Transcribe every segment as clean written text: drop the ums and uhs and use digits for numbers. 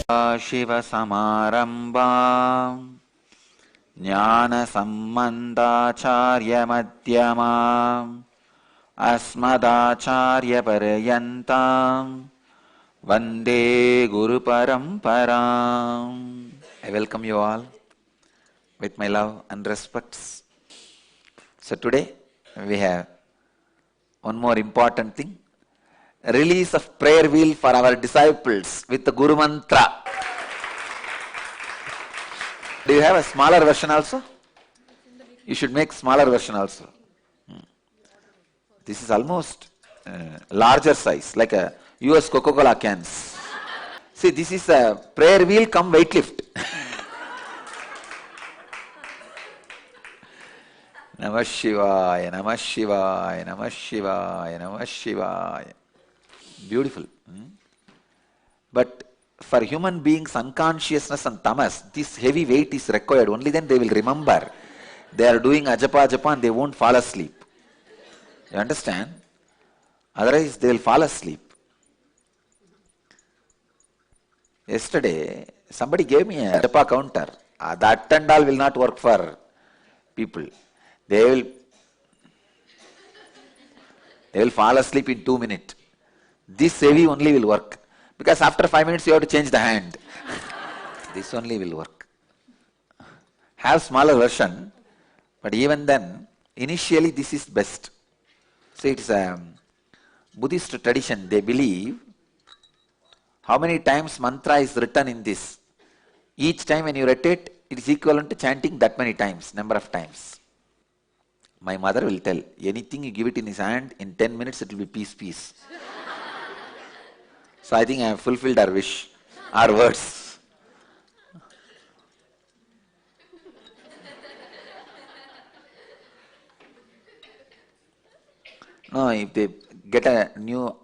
Sadaşivasamarambam Jnanasammandacharyamadyamam Asmadacaryaparyantam Vande Guru Paramparam. I welcome you all with my love and respects. So today we have one more important thing. Release of prayer wheel for our disciples with the Guru Mantra. Do you have a smaller version also? You should make smaller version also. This is almost larger size, like a US Coca-Cola cans. See, this is a prayer wheel come weight lift. Namah Shivaya, Namah Shivaya, Namah Shivaya, Namah Shivaya. Beautiful. But for human beings, unconsciousness and tamas, this heavy weight is required. Only then they will remember. They are doing ajapa and they won't fall asleep. You understand? Otherwise, they will fall asleep. Yesterday, somebody gave me a japa counter. That and all will not work for people. They will fall asleep in 2 minutes. This heavy only will work. Because after 5 minutes you have to change the hand. This only will work. Have smaller version, but even then, initially this is best. So it is a Buddhist tradition. They believe how many times mantra is written in this. Each time when you recite, it is equivalent to chanting that many times, number of times. My mother will tell, anything you give it in his hand, in 10 minutes it will be peace, peace. So I think I have fulfilled our wish, our words. No, if they get a new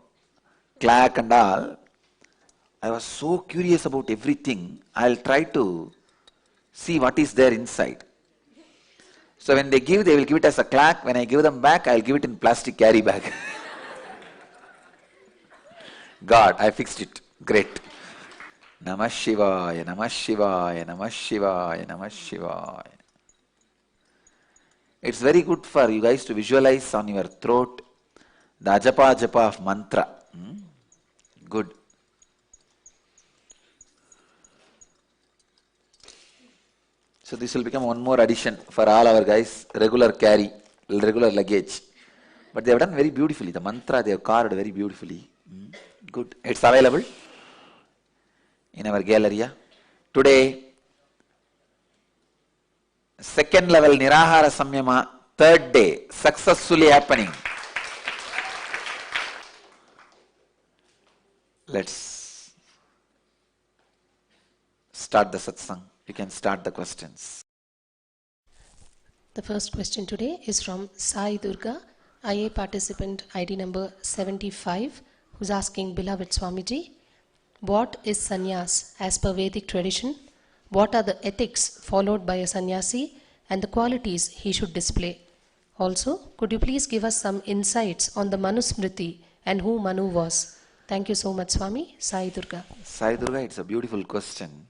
clack and all, I was so curious about everything, I'll try to see what is there inside. So when they give, they will give it as a clack. When I give them back, I'll give it in plastic carry bag. God, I fixed it. Great. Namah Shivaya, Namah Shivaya, Namah Shivaya, Namah Shivaya. It's very good for you guys to visualize on your throat the ajapa of mantra. Good. So this will become one more addition for all our guys, regular carry, regular luggage. But they have done very beautifully. The mantra they have carved very beautifully. Good. It's available in our gallery. Today, second level Nirahara Samyama, third day, successfully happening. Let's start the satsang. You can start the questions. The first question today is from Sai Durga, IA participant ID number 75, who's asking, Beloved Swamiji, what is Sanyas as per Vedic tradition? What are the ethics followed by a Sanyasi and the qualities he should display? Also, could you please give us some insights on the Manusmruti and who Manu was? Thank you so much, Swami. Sai Durga. Sai Durga, it's a beautiful question.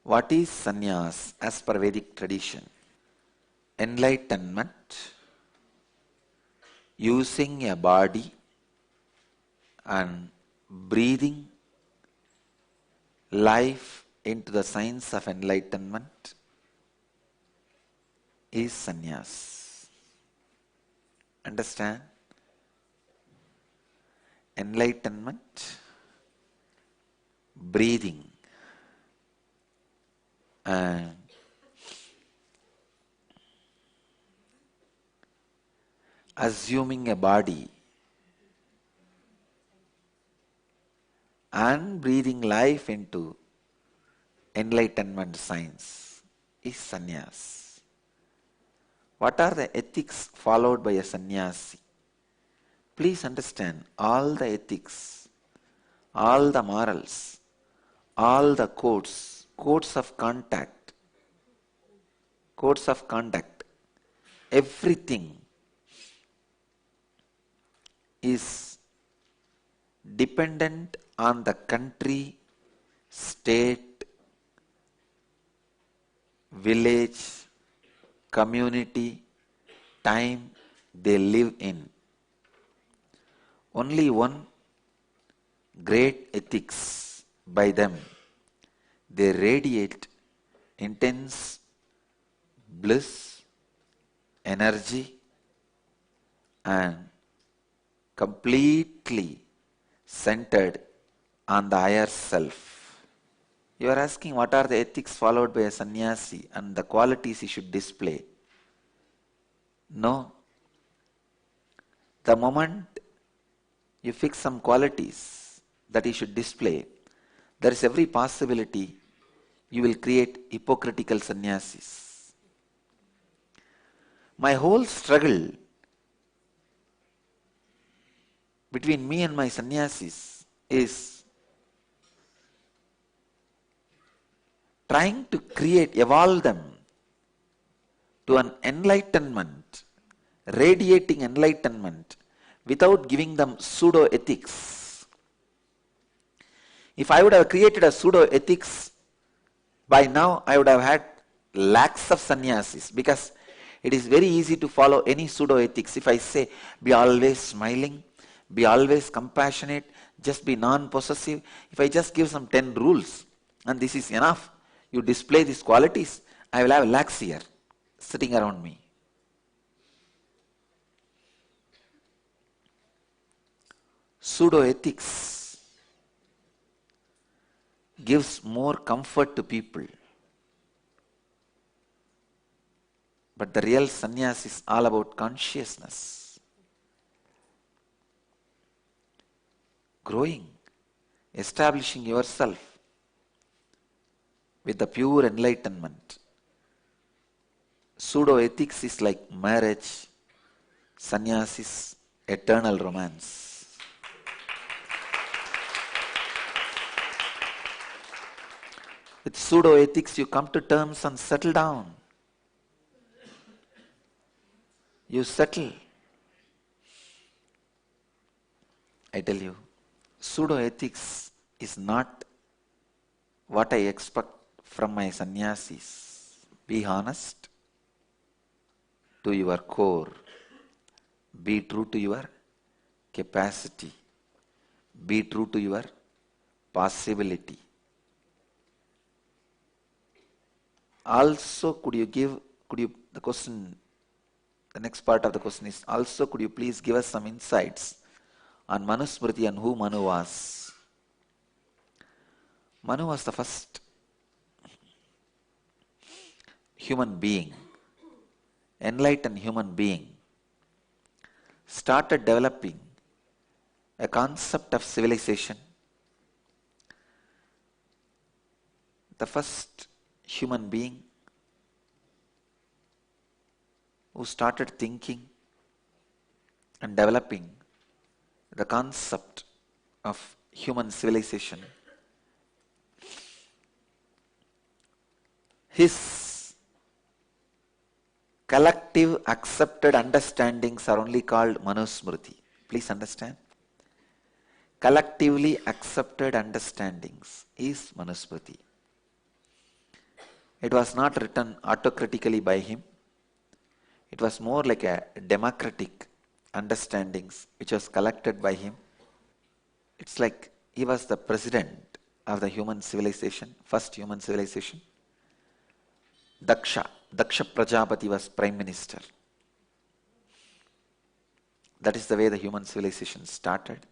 What is Sanyas as per Vedic tradition? Enlightenment, using a body and breathing life into the science of enlightenment is Sanyas. Understand? Enlightenment, breathing, and assuming a body and breathing life into enlightenment science is Sanyas. What are the ethics followed by a Sanyasi? Please understand, all the ethics, all the morals, all the codes of conduct, everything is dependent on the country, state, village, community, time they live in. Only one great ethics by them. They radiate intense bliss, energy, and completely centered on the higher self. You are asking what are the ethics followed by a sannyasi and the qualities he should display. No. The moment you fix some qualities that he should display, there is every possibility you will create hypocritical sannyasis. My whole struggle between me and my sannyasis is trying to evolve them to an enlightenment, radiating enlightenment, without giving them pseudo-ethics. If I would have created a pseudo-ethics, by now I would have had lakhs of sannyasis, because it is very easy to follow any pseudo-ethics. If I say, be always smiling, be always compassionate, just be non-possessive, if I just give some 10 rules, and this is enough, you display these qualities, I will have lakhs here sitting around me. Pseudo-ethics gives more comfort to people. But the real sannyas is all about consciousness. Growing, establishing yourself with the pure enlightenment. Pseudo-ethics is like marriage, sannyas is eternal romance. With pseudo-ethics, you come to terms and settle down. You settle. I tell you, pseudo-ethics is not what I expect from my sannyasis. Be honest to your core. Be true to your capacity. Be true to your possibility. Also, the next part of the question is, also could you please give us some insights on Manusmruti and who Manu was? Manu was the first human being, enlightened human being, started developing a concept of civilization. The first human being who started thinking and developing the concept of human civilization. His collective accepted understandings are only called Manusmruti. Please understand. Collectively accepted understandings is Manusmruti. It was not written autocratically by him. It was more like a democratic understandings which was collected by him. It's like he was the president of the human civilization, first human civilization. Daksha Prajapati was prime minister. That is the way the human civilization started.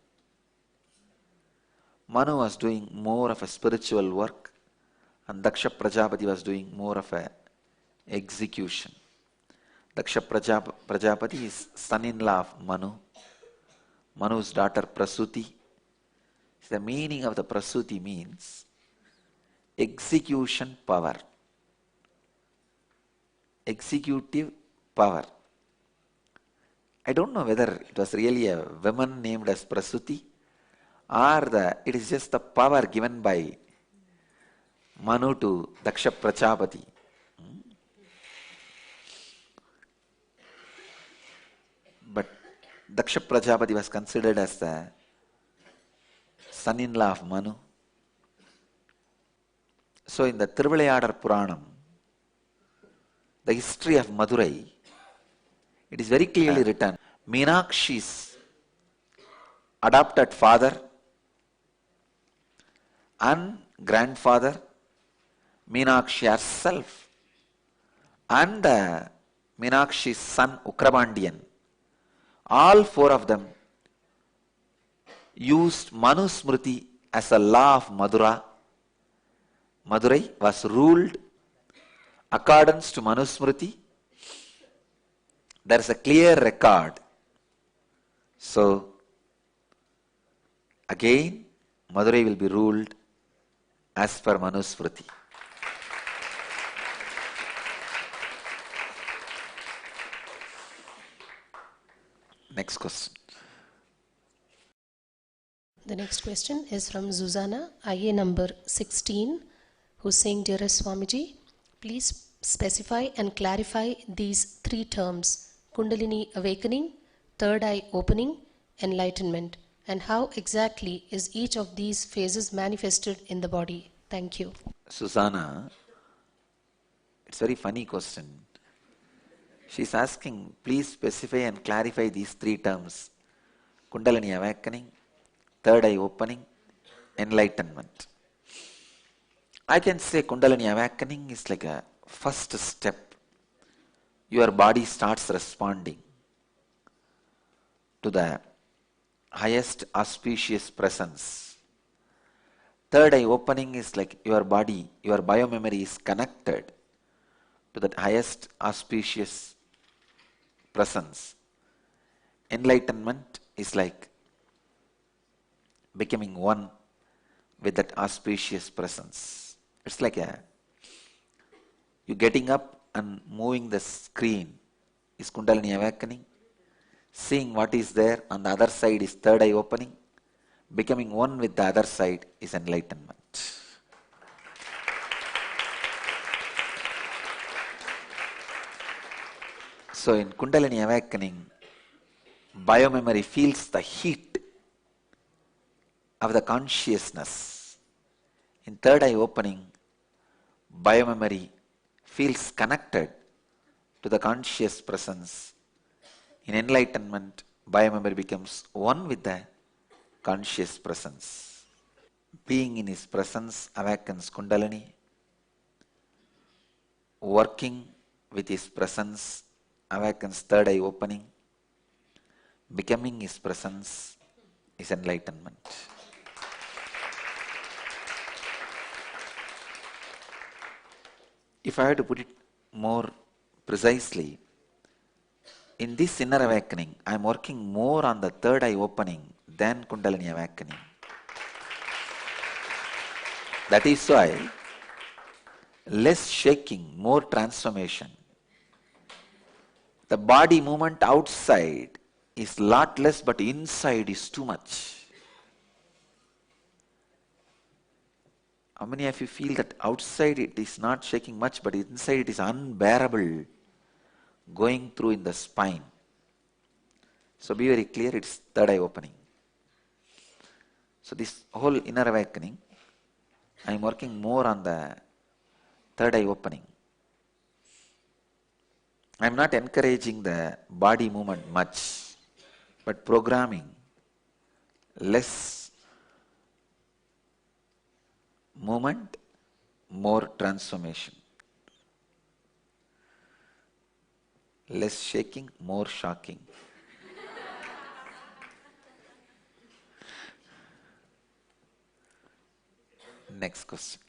Manu was doing more of a spiritual work, and Daksha Prajapati was doing more of a execution. Daksha Prajapati is son-in-law of Manu. Manu's daughter Prasuti. The meaning of the Prasuti means execution power. Executive power. I don't know whether it was really a woman named as Prasuti, or it is just the power given by Manu to Daksha Prajapati. But Daksha Prajapati was considered as the son-in-law of Manu. So in the Thiruvilayadar Puranam, the history of Madurai, it is very clearly written, Meenakshi's adopted father and grandfather, Meenakshi herself, and Meenakshi's son Ukrabandian, all four of them used Manusmruti as a law of Madura. Madurai was ruled accordance to Manusmruti. There is a clear record. So, again, Madurai will be ruled as per Manusmruti. Next question. The next question is from Zuzana, IA number 16, who's saying, Dearest Swamiji, please specify and clarify these three terms, Kundalini awakening, third eye opening, enlightenment, and how exactly is each of these phases manifested in the body. Thank you. Susanna, it's a very funny question. She's asking, please specify and clarify these three terms, Kundalini awakening, third eye opening, enlightenment. I can say Kundalini awakening is like a first step. Your body starts responding to the highest auspicious presence. Third eye opening is like your body, your biomemory is connected to that highest auspicious presence. Enlightenment is like becoming one with that auspicious presence. It's like you getting up and moving the screen is Kundalini awakening. Seeing what is there on the other side is third eye opening. Becoming one with the other side is enlightenment. So in Kundalini awakening, biomemory feels the heat of the consciousness. In third eye opening, biomemory feels connected to the conscious presence. In enlightenment, biomemory becomes one with the conscious presence. Being in his presence awakens Kundalini. Working with his presence awakens third eye opening. Becoming his presence is enlightenment. If I had to put it more precisely, in this inner awakening, I am working more on the third eye opening than Kundalini awakening. That is why less shaking, more transformation. The body movement outside is lot less, but inside is too much. How many of you feel that outside it is not shaking much, but inside it is unbearable, going through in the spine? So be very clear, it's third eye opening. So this whole inner awakening, I am working more on the third eye opening. I am not encouraging the body movement much, but programming less movement, more transformation. Less shaking, more shocking. Next question.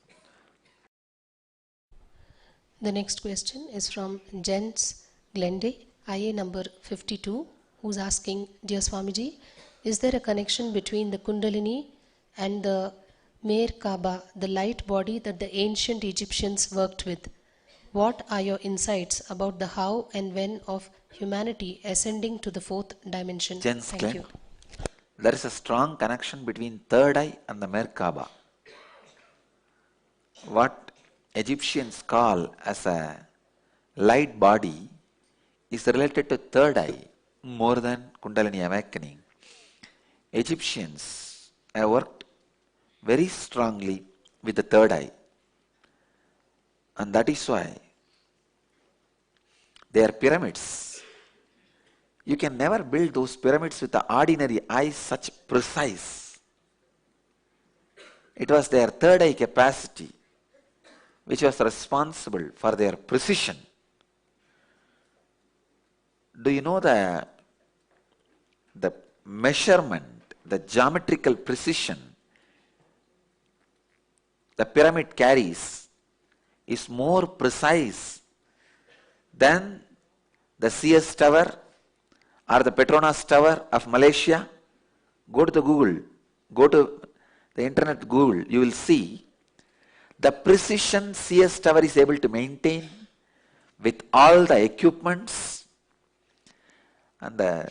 The next question is from Jens Glende, IA number 52, who's asking, Dear Swamiji, is there a connection between the Kundalini and the Merkabah, the light body that the ancient Egyptians worked with? What are your insights about the how and when of humanity ascending to the fourth dimension? Jens Thank Glenn, you. there is a strong connection between third eye and the Merkabah. What Egyptians call as a light body is related to third eye more than Kundalini awakening. Egyptians have worked very strongly with the third eye. And that is why they are pyramids. You can never build those pyramids with the ordinary eyes such precise. It was their third eye capacity which was responsible for their precision. Do you know the measurement, the geometrical precision the pyramid carries is more precise than the CS Tower or the Petronas Tower of Malaysia? Go to the Google, go to the internet Google, you will see the precision CS Tower is able to maintain with all the equipments. And the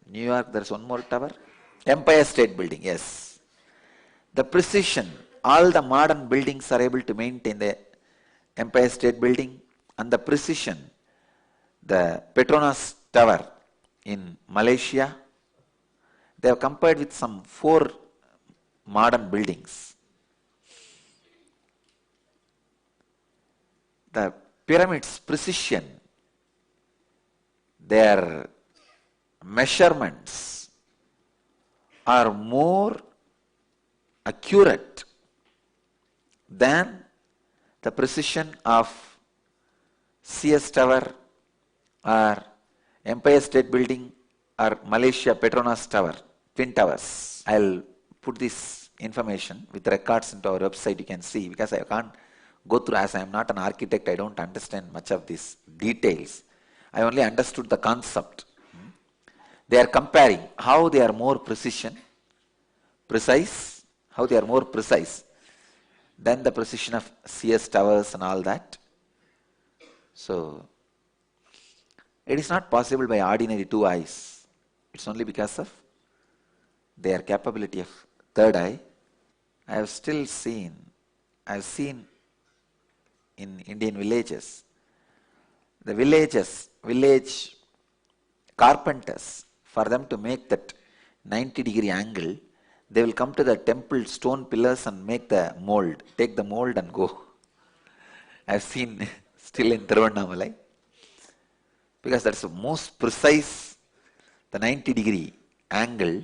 New York, there's one more tower, Empire State Building, yes. The precision, all the modern buildings are able to maintain the Empire State Building, and the precision, the Petronas Tower in Malaysia, they have compared with some 4 modern buildings. The pyramid's precision, their measurements are more accurate than the precision of CS Tower or Empire State Building or Malaysia Petronas Tower, Twin Towers. I'll put this information with records into our website, you can see, because I can't go through, as I am not an architect, I don't understand much of these details. I only understood the concept. They are comparing how they are more precise, how they are more precise than the precision of CS towers and all that. So, it is not possible by ordinary 2 eyes. It's only because of their capability of third eye. I have seen in Indian villages, the village carpenters, for them to make that 90-degree angle, they will come to the temple stone pillars and make the mold, take the mold and go. I have seen still in Tiruvannamalai, because that's the most precise, the 90-degree angle,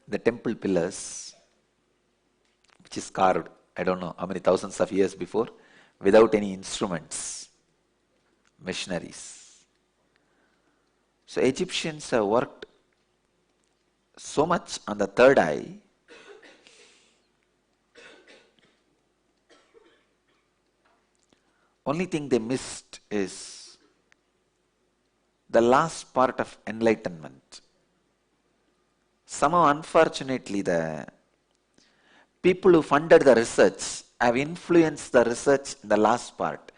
the temple pillars, which is carved, I don't know how many thousands of years before, without any instruments, machineries. So Egyptians have worked so much on the third eye. Only thing they missed is the last part of enlightenment. Somehow, unfortunately, the people who funded the research have influenced the research in the last part.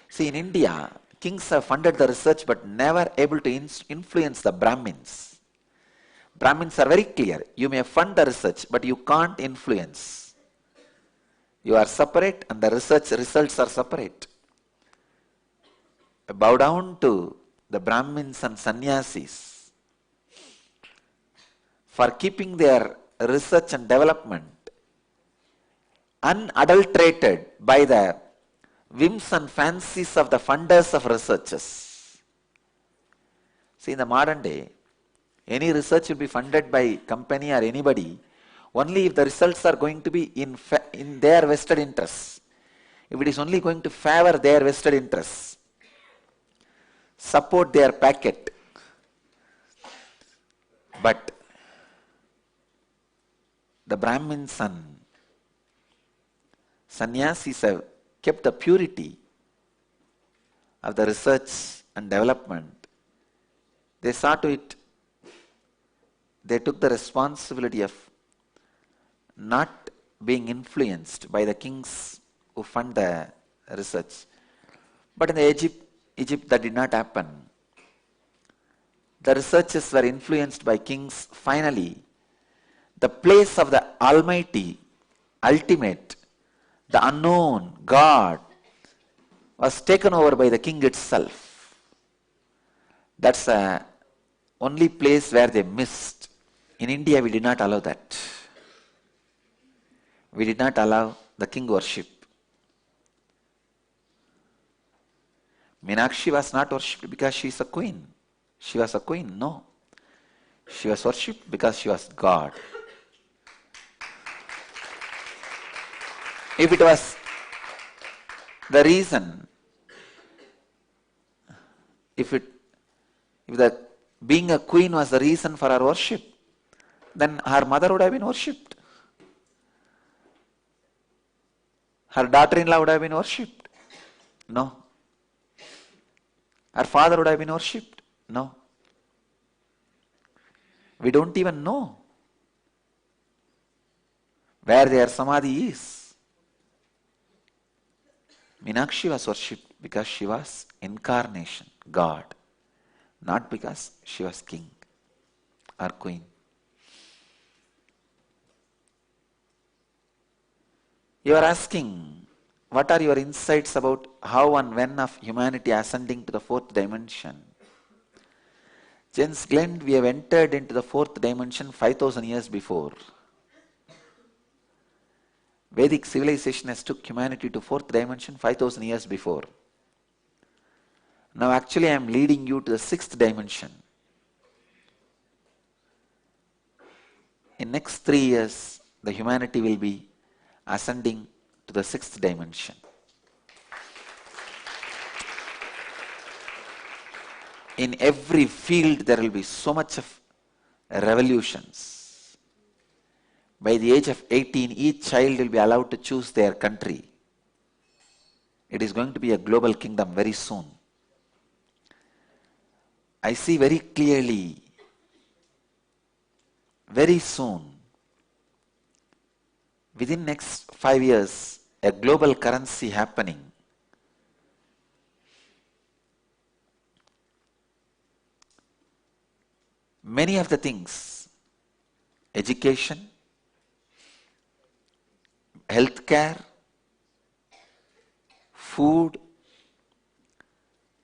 See, in India, kings have funded the research but never able to influence the Brahmins. Brahmins are very clear. You may fund the research, but you can't influence. You are separate and the research results are separate. Bow down to the Brahmins and Sannyasis for keeping their research and development unadulterated by the whims and fancies of the funders of researches. See, in the modern day, any research will be funded by company or anybody only if the results are going to be in their vested interests. If it is only going to favor their vested interests, support their packet. But the Brahmins and Sannyasis have kept the purity of the research and development. They saw to it, they took the responsibility of not being influenced by the kings who fund the research. But in Egypt that did not happen. The researchers were influenced by kings. Finally, the place of the Almighty, ultimate, the unknown God was taken over by the king itself. That's the only place where they missed. In India, we did not allow that. We did not allow the king worship. Meenakshi was not worshipped because she is a queen. She was a queen, no. She was worshipped because she was God. If it was the reason, if the being a queen was the reason for her worship, then her mother would have been worshipped. Her daughter-in-law would have been worshipped. No. Her father would have been worshipped. No. We don't even know where their samadhi is. Meenakshi was worshipped because she was incarnation, God, not because she was king or queen. You are asking, what are your insights about how and when of humanity ascending to the fourth dimension? Gents Glenn, we have entered into the fourth dimension 5,000 years before. Vedic civilization has took humanity to fourth dimension 5,000 years before. Now actually I am leading you to the sixth dimension. In next 3 years, the humanity will be ascending to the sixth dimension. In every field there will be so much of revolutions. By the age of 18, each child will be allowed to choose their country. It is going to be a global kingdom very soon. I see very clearly, very soon, within next 5 years, a global currency happening. Many of the things, education, healthcare, food,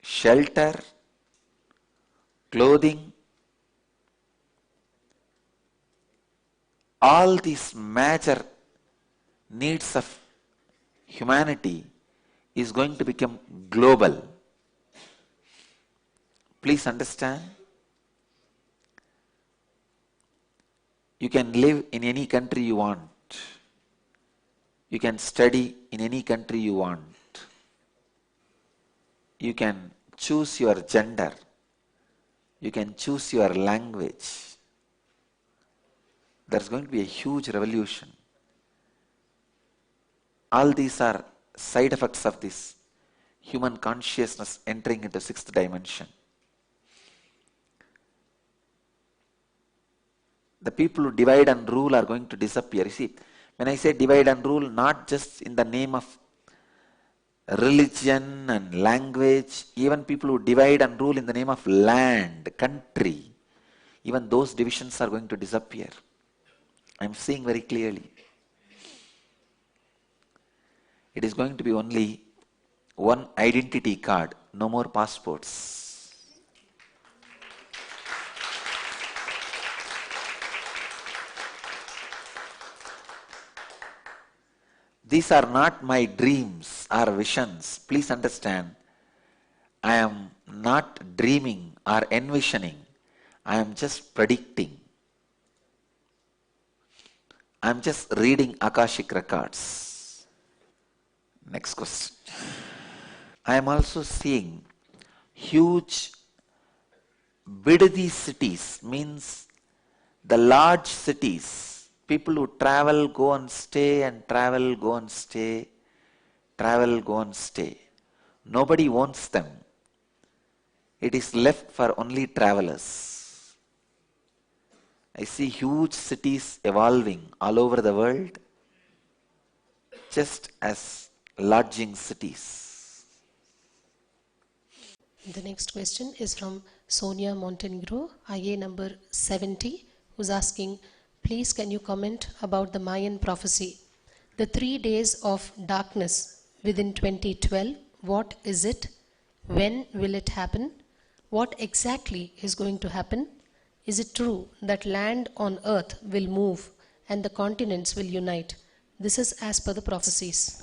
shelter, clothing, all these major needs of humanity is going to become global. Please understand, you can live in any country you want. You can study in any country you want. You can choose your gender. You can choose your language. There's going to be a huge revolution. All these are side effects of this human consciousness entering into sixth dimension. The people who divide and rule are going to disappear. You see, when I say divide and rule, not just in the name of religion and language, even people who divide and rule in the name of land, country, even those divisions are going to disappear. I am seeing very clearly. It is going to be only one identity card, no more passports. These are not my dreams or visions. Please understand, I am not dreaming or envisioning. I am just predicting. I am just reading Akashic records. Next question. I am also seeing huge Bidadi cities, means the large cities. People who travel, go and stay, and travel, go and stay, travel, go and stay. Nobody wants them. It is left for only travelers. I see huge cities evolving all over the world, just as lodging cities. The next question is from Sonia Montenegro, IA number 70, who's asking, please can you comment about the Mayan Prophecy? The 3 days of darkness within 2012, what is it? When will it happen? What exactly is going to happen? Is it true that land on earth will move and the continents will unite? This is as per the prophecies.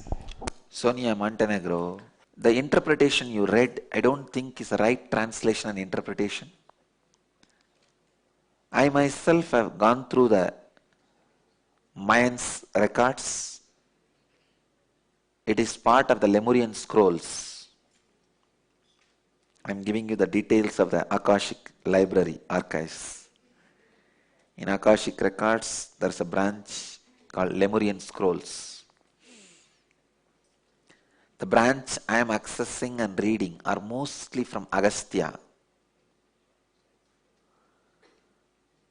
Sonia Montenegro, the interpretation you read, I don't think is a right translation and interpretation. I myself have gone through the Mayans records. It is part of the Lemurian scrolls. I am giving you the details of the Akashic library archives. In Akashic records, there is a branch called Lemurian scrolls. The branch I am accessing and reading are mostly from Agastya.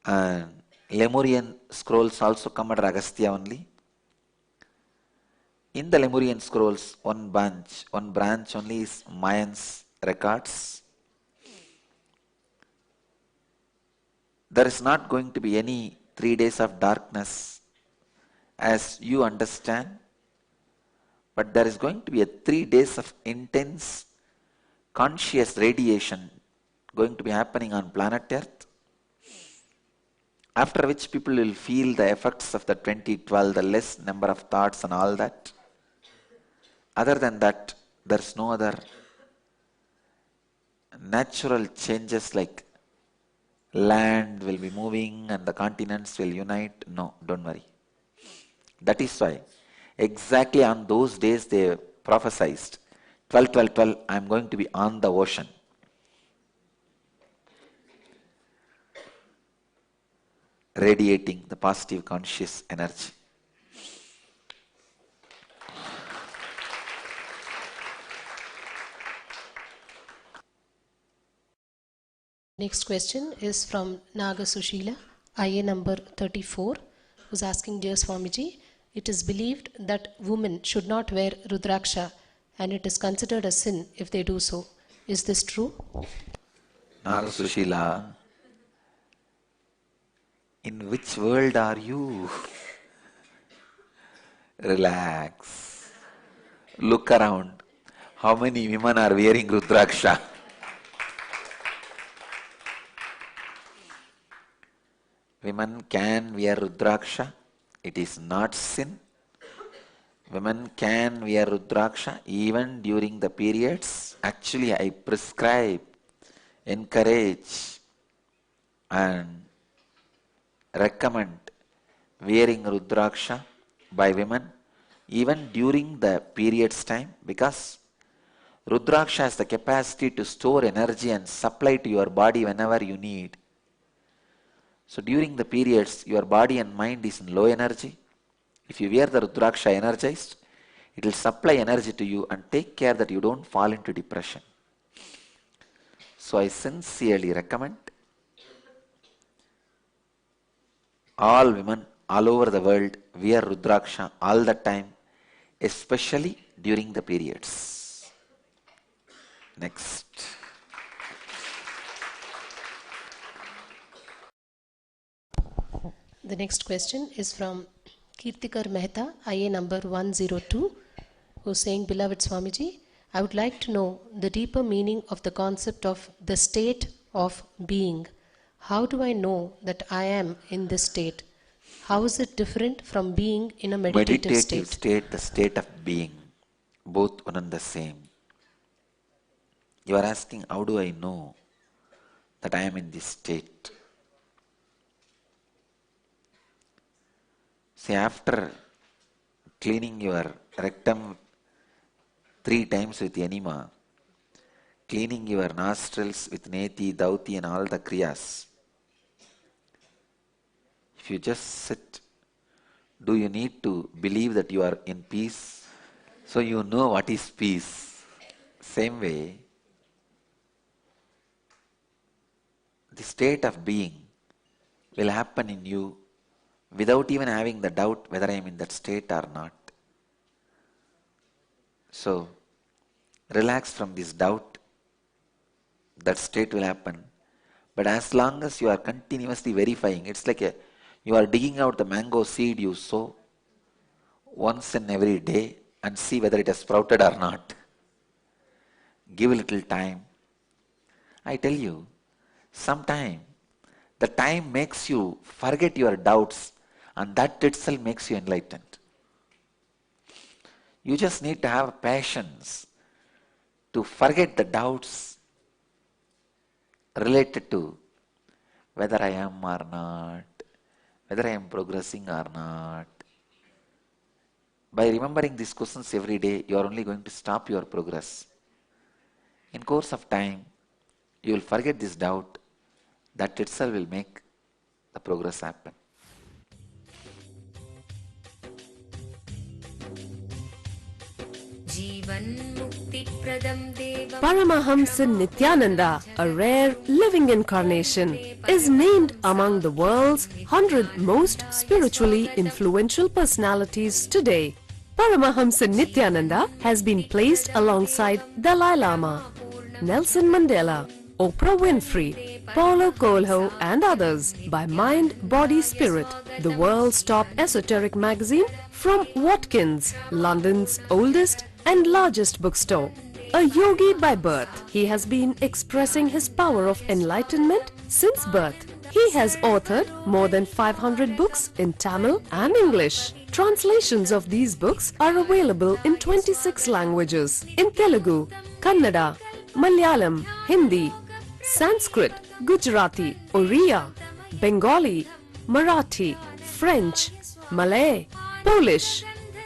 And Lemurian scrolls also come under Agastya only. In the Lemurian scrolls, one branch only is Mayans records. There is not going to be any 3 days of darkness as you understand, but there is going to be a 3 days of intense conscious radiation going to be happening on planet Earth, after which people will feel the effects of the 2012, the less number of thoughts and all that. Other than that, there is no other natural changes like land will be moving and the continents will unite. No, don't worry. That is why exactly on those days they prophesied 12, 12, 12, I am going to be on the ocean. Radiating the positive conscious energy. Next question is from Naga Sushila, IA number 34, who's asking, Dear Swamiji, it is believed that women should not wear Rudraksha and it is considered a sin if they do so. Is this true? Naga Sushila, in which world are you? Relax. Look around. How many women are wearing Rudraksha? Women can wear Rudraksha. It is not sin. Women can wear Rudraksha even during the periods. Actually, I prescribe, encourage and recommend wearing Rudraksha by women even during the periods time, because Rudraksha has the capacity to store energy and supply to your body whenever you need. So during the periods, your body and mind is in low energy. If you wear the Rudraksha energized, it will supply energy to you and take care that you don't fall into depression. So I sincerely recommend all women all over the world wear Rudraksha all the time, especially during the periods. Next. The next question is from Kirtikar Mehta, IA number 102, who's saying, Beloved Swamiji, I would like to know the deeper meaning of the concept of the state of being. How do I know that I am in this state? How is it different from being in a meditative state? The state of being, both one and the same. You are asking, how do I know that I am in this state? See, after cleaning your rectum 3 times with enema, cleaning your nostrils with neti, dauti and all the kriyas, if you just sit, do you need to believe that you are in peace? So you know what is peace. Same way, the state of being will happen in you without even having the doubt whether I am in that state or not. So, relax from this doubt. That state will happen. But as long as you are continuously verifying, it's like you are digging out the mango seed you sow once in every day and see whether it has sprouted or not. Give a little time. I tell you, sometime the time makes you forget your doubts, and that itself makes you enlightened. You just need to have patience to forget the doubts related to whether I am or not, whether I am progressing or not. By remembering these questions every day, you are only going to stop your progress. In course of time, you will forget this doubt. That itself will make the progress happen. Paramahamsa Nithyananda, a rare living incarnation, is named among the world's 100 most spiritually influential personalities today. Paramahamsa Nithyananda has been placed alongside Dalai Lama, Nelson Mandela, Oprah Winfrey, Paulo Coelho and others by Mind, Body, Spirit, the world's top esoteric magazine from Watkins, London's oldest and largest bookstore. A yogi by birth, he has been expressing his power of enlightenment since birth. He has authored more than 500 books in Tamil and English. Translations of these books are available in 26 languages in Telugu, Kannada, Malayalam, Hindi, Sanskrit, Gujarati, Oriya, Bengali, Marathi, French, Malay, Polish,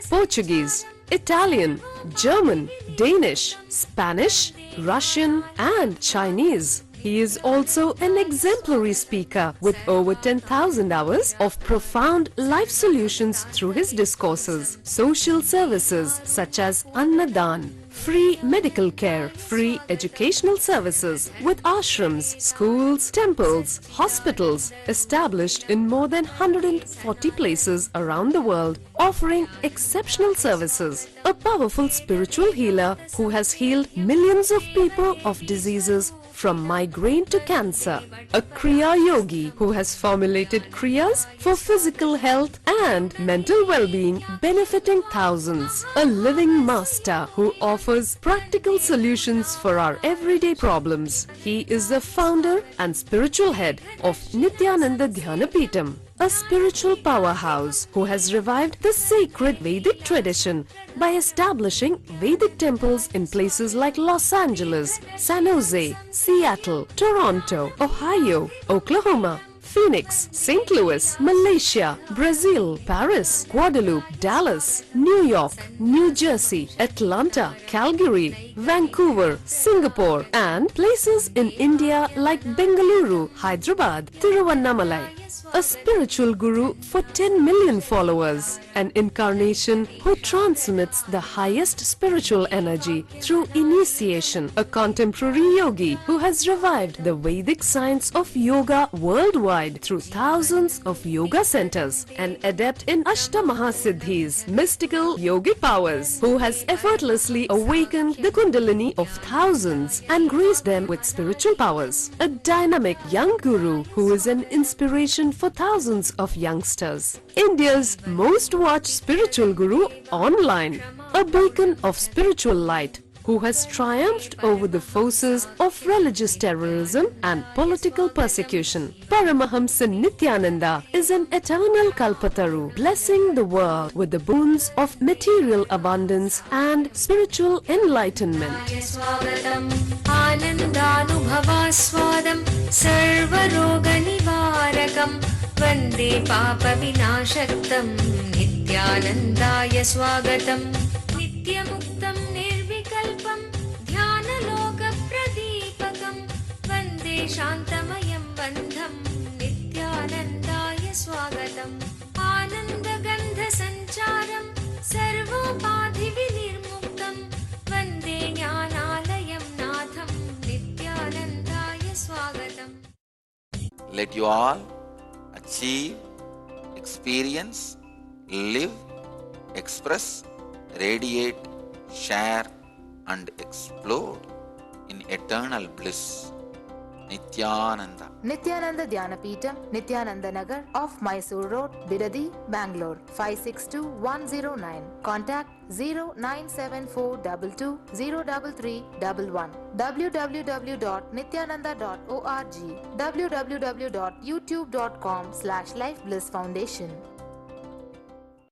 Portuguese, Italian, German, Danish, Spanish, Russian and Chinese. He is also an exemplary speaker with over 10,000 hours of profound life solutions through his discourses. Social services such as Annadan, free medical care, free educational services with ashrams, schools, temples, hospitals established in more than 140 places around the world, offering exceptional services. A powerful spiritual healer who has healed millions of people of diseases from migraine to cancer. A Kriya Yogi who has formulated Kriyas for physical health and mental well-being, benefiting thousands. A living master who offers practical solutions for our everyday problems. He is the founder and spiritual head of Nithyananda Dhyanapitham, a spiritual powerhouse who has revived the sacred Vedic tradition by establishing Vedic temples in places like Los Angeles, San Jose, Seattle, Toronto, Ohio, Oklahoma, Phoenix, St. Louis, Malaysia, Brazil, Paris, Guadeloupe, Dallas, New York, New Jersey, Atlanta, Calgary, Vancouver, Singapore, and places in India like Bengaluru, Hyderabad, Tiruvannamalai. A spiritual guru for 10 million followers, an incarnation who transmits the highest spiritual energy through initiation, a contemporary yogi who has revived the Vedic science of yoga worldwide through thousands of yoga centers, an adept in Ashtamahasiddhis, mystical yogic powers, who has effortlessly awakened the Kundalini of thousands and graced them with spiritual powers, a dynamic young guru who is an inspiration for thousands of youngsters. India's most watched spiritual guru online, a beacon of spiritual light who has triumphed over the forces of religious terrorism and political persecution. Paramahamsa Nithyananda is an eternal Kalpataru, blessing the world with the boons of material abundance and spiritual enlightenment. Anandanubhavaswadam sarvaroganivarakam Vande Papa Vinashaktam Nithyanandaya Swagatam Nityamuktam Nirvikalpam Dhyanaloka Pradipakam Vande Shantamayam Bandham Nithyanandaya Swagatam Ananda Gandha Sancharam Sarvopadhi Vinirmuktam Vande Jnanalayam Natham Nithyanandaya Swagatam. Let you all achieve, experience, live, express, radiate, share and explode in eternal bliss. Nithyananda. Nithyananda Dhyanapitham, Nithyananda Nagar off Mysore Road, Bidadi, Bangalore 562109. Contact 097422033111. www.nithyananda.org. www.youtube.com/Life Bliss Foundation.